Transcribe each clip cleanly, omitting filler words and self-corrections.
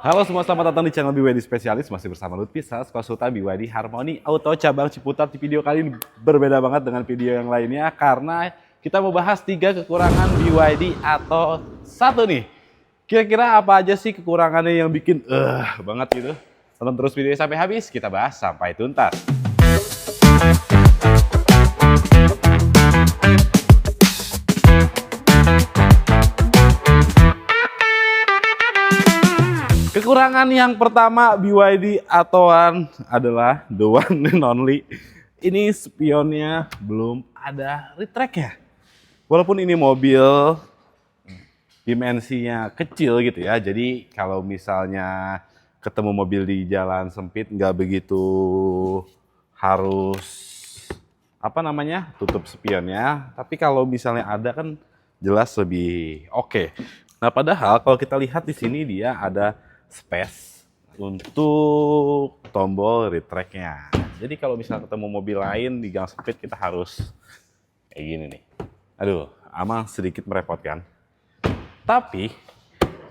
Halo semua, selamat datang di channel BYD Spesialis. Masih bersama Lutfi, sales konsultan BYD Harmony Auto cabang Ciputat. Di video kali ini berbeda banget dengan video yang lainnya karena kita mau bahas 3 kekurangan BYD atau 1 nih. Kira-kira apa aja sih kekurangannya yang bikin banget gitu? Tonton terus videonya sampai habis, kita bahas sampai tuntas. Kekurangan yang pertama BYD Attoan adalah the one and only. Ini spionnya belum ada retract ya. Walaupun ini mobil dimensinya kecil gitu ya. Jadi kalau misalnya ketemu mobil di jalan sempit nggak begitu harus tutup spionnya. Tapi kalau misalnya ada kan jelas lebih oke. Nah, padahal kalau kita lihat di sini dia ada space untuk tombol retract-nya. Jadi kalau misalnya ketemu mobil lain di gang sempit kita harus kayak gini nih. Aduh, emang sedikit merepotkan. Tapi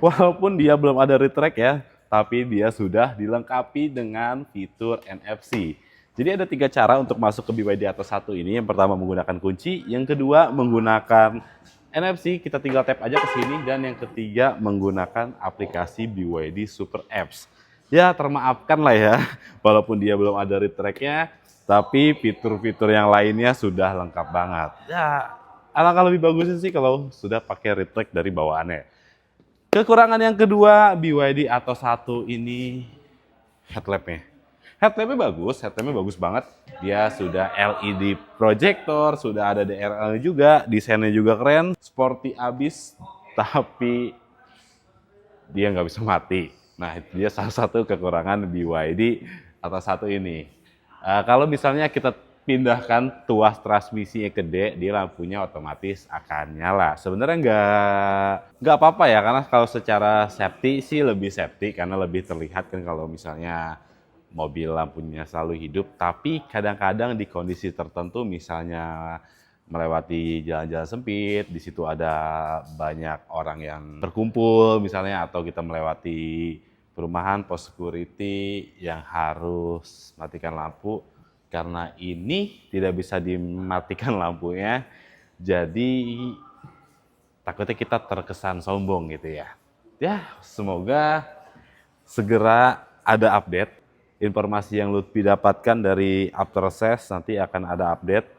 walaupun dia belum ada retract ya, tapi dia sudah dilengkapi dengan fitur NFC. Jadi ada 3 cara untuk masuk ke BYD Atto 1 ini. Yang pertama menggunakan kunci, yang kedua menggunakan NFC, kita tinggal tap aja ke sini, dan yang ketiga menggunakan aplikasi BYD Super Apps. Ya termaafkan lah ya, walaupun dia belum ada retract-nya, tapi fitur-fitur yang lainnya sudah lengkap banget. Ya, alangkah lebih bagusnya sih kalau sudah pakai retract dari bawaannya. Kekurangan yang kedua BYD Atto 1 ini headlamp-nya. Headlampnya bagus banget. Dia sudah LED projector, sudah ada DRL juga, desainnya juga keren, sporty abis, tapi dia nggak bisa mati. Nah, itu dia salah satu kekurangan BYD Atto 1 ini. Kalau misalnya kita pindahkan tuas transmisi yang gede, dia lampunya otomatis akan nyala. Sebenarnya nggak apa-apa ya, karena kalau secara safety sih lebih safety, karena lebih terlihat kan kalau misalnya mobil lampunya selalu hidup. Tapi kadang-kadang di kondisi tertentu, misalnya melewati jalan-jalan sempit, di situ ada banyak orang yang berkumpul misalnya, atau kita melewati perumahan, pos security yang harus matikan lampu. Karena ini tidak bisa dimatikan lampunya, jadi takutnya kita terkesan sombong gitu ya. Ya, semoga segera ada update. Informasi yang Lutfi dapatkan dari after sales, nanti akan ada update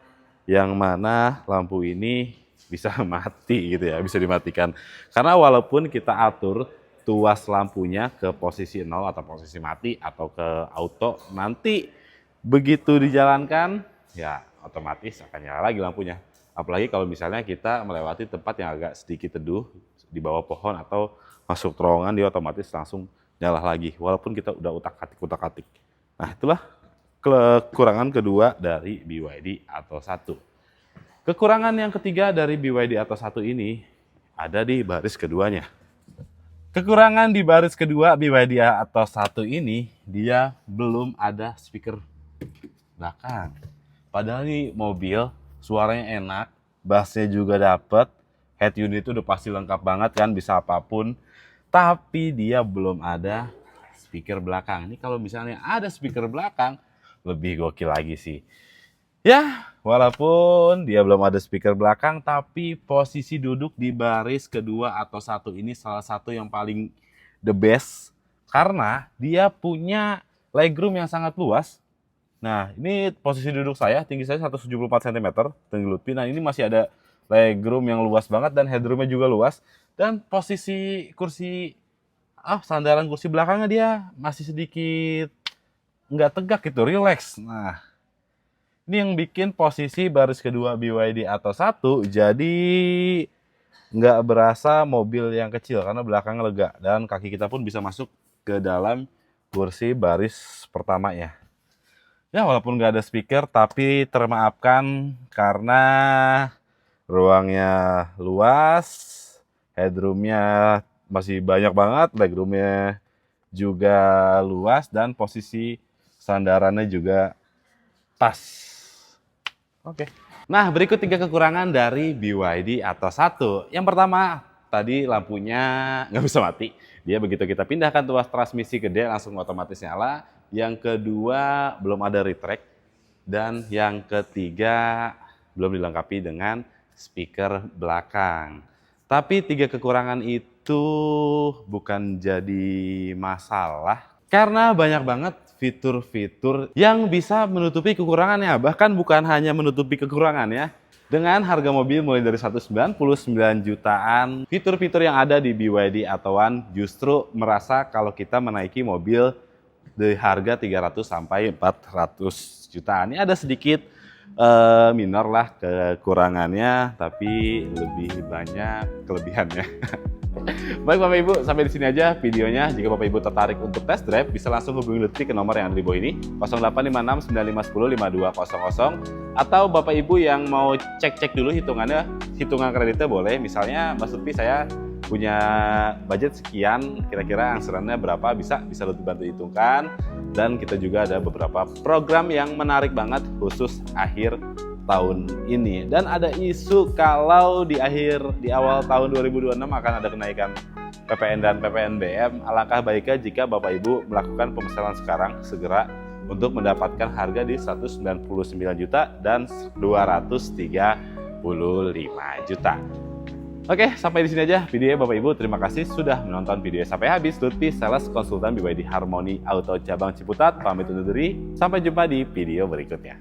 yang mana lampu ini bisa mati gitu ya, bisa dimatikan. Karena walaupun kita atur tuas lampunya ke posisi 0 atau posisi mati atau ke auto, nanti begitu dijalankan ya otomatis akan nyala lagi lampunya. Apalagi kalau misalnya kita melewati tempat yang agak sedikit teduh di bawah pohon atau masuk terowongan, dia otomatis langsung nyala lagi walaupun kita udah utak-atik. Nah, itulah kekurangan kedua dari BYD Atto 1. Kekurangan yang ketiga dari BYD Atto 1 ini ada di baris keduanya. Kekurangan di baris kedua BYD Atto 1 ini, dia belum ada speaker belakang. Padahal ini mobil suaranya enak, bassnya juga dapet, head unit itu udah pasti lengkap banget kan, bisa apapun. Tapi dia belum ada speaker belakang. Ini kalau misalnya ada speaker belakang, lebih gokil lagi sih. Ya, walaupun dia belum ada speaker belakang, tapi posisi duduk di baris kedua Atto 1 ini salah satu yang paling the best. Karena dia punya legroom yang sangat luas. Nah, ini posisi duduk saya, tinggi saya 174 cm, tinggi Lutfi. Nah, ini masih ada legroom yang luas banget dan headroomnya juga luas. Dan posisi kursi, sandaran kursi belakangnya dia masih sedikit nggak tegak gitu, relax. Nah, ini yang bikin posisi baris kedua BYD Atto 1 jadi nggak berasa mobil yang kecil karena belakangnya lega. Dan kaki kita pun bisa masuk ke dalam kursi baris pertamanya. Ya, walaupun nggak ada speaker, tapi termaafkan karena ruangnya luas, headroomnya masih banyak banget, legroomnya juga luas, dan posisi sandarannya juga pas. Oke. Nah, berikut 3 kekurangan dari BYD Atto 1. Yang pertama, tadi lampunya nggak bisa mati. Dia begitu kita pindahkan tuas transmisi ke D langsung otomatis nyala. Yang kedua belum ada retract. Dan yang ketiga belum dilengkapi dengan speaker belakang. Tapi 3 kekurangan itu bukan jadi masalah. Karena banyak banget fitur-fitur yang bisa menutupi kekurangannya. Bahkan bukan hanya menutupi kekurangannya. Dengan harga mobil mulai dari 199 jutaan, fitur-fitur yang ada di BYD Atauan justru merasa kalau kita menaiki mobil di harga 300 sampai 400 jutaan. Ini ada sedikit minor lah kekurangannya, tapi lebih banyak kelebihannya. Baik Bapak Ibu, sampai di sini aja videonya. Jika Bapak Ibu tertarik untuk test drive, bisa langsung hubungi Lutfi ke nomor yang ada di bawah ini, 0856 9510 5200. Atau Bapak Ibu yang mau cek-cek dulu hitungan kreditnya boleh. Misalnya Mas Lutfi, saya punya budget sekian, kira-kira angsurannya berapa, bisa Lutfi bantu hitungkan. Dan kita juga ada beberapa program yang menarik banget khusus akhir tahun ini. Dan ada isu kalau di awal tahun 2026 akan ada kenaikan PPN dan PPNBM. Alangkah baiknya jika Bapak Ibu melakukan pemesanan sekarang segera untuk mendapatkan harga di 199 juta dan 235 juta. Oke, sampai di sini aja videonya Bapak Ibu. Terima kasih sudah menonton videonya sampai habis. Lutfi, sales konsultan BYD Harmony Auto cabang Ciputat, pamit undur diri. Sampai jumpa di video berikutnya.